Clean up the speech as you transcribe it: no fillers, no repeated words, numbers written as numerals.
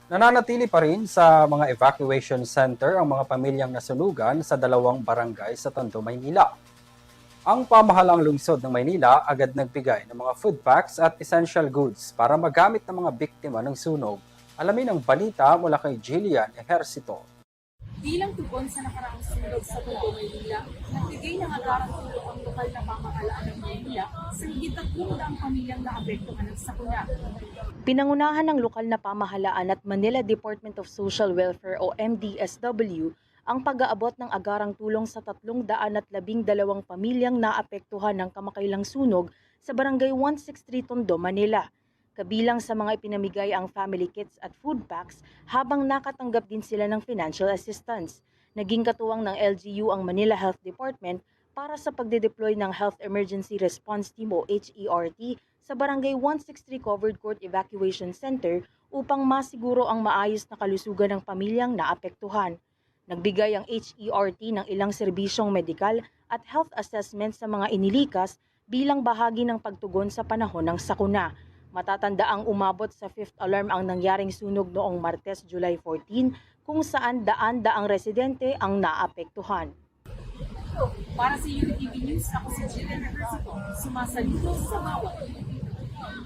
Nananatili pa rin sa mga evacuation center ang mga pamilyang nasunugan sa dalawang barangay sa Tondo, Maynila. Ang pamahalaang lungsod ng Maynila agad nagbigay ng mga food packs at essential goods para magamit ng mga biktima ng sunog. Alamin ang balita mula kay Jillian Ejercito. Bilang tugon sa nakaraang sunog sa Tondo, Maynila, nagbigay ng agarang tulong ang lokal na pamahalaan ng Maynila sa higit 300 pamilyang naapektuhan ng sakuna. Pinangunahan ng lokal na pamahalaan at Manila Department of Social Welfare o MDSW ang pag-aabot ng agarang tulong sa 312 pamilyang naapektuhan ng kamakailang sunog sa Barangay 163 Tondo, Manila. Kabilang sa mga ipinamigay ang family kits at food packs habang nakatanggap din sila ng financial assistance. Naging katuwang ng LGU ang Manila Health Department para sa pagde-deploy ng Health Emergency Response Team o HERT sa Barangay 163 Covered Court Evacuation Center upang masiguro ang maayos na kalusugan ng pamilyang naapektuhan. Nagbigay ang HERT ng ilang serbisyong medikal at health assessment sa mga inilikas bilang bahagi ng pagtugon sa panahon ng sakuna. Matatanda ang umabot sa 5th alarm ang nangyaring sunog noong Martes, July 14, kung saan daan-daang residente ang naapektuhan. Para sa UTV News, ako si Jillian Ejercito, sumasalito sa bawat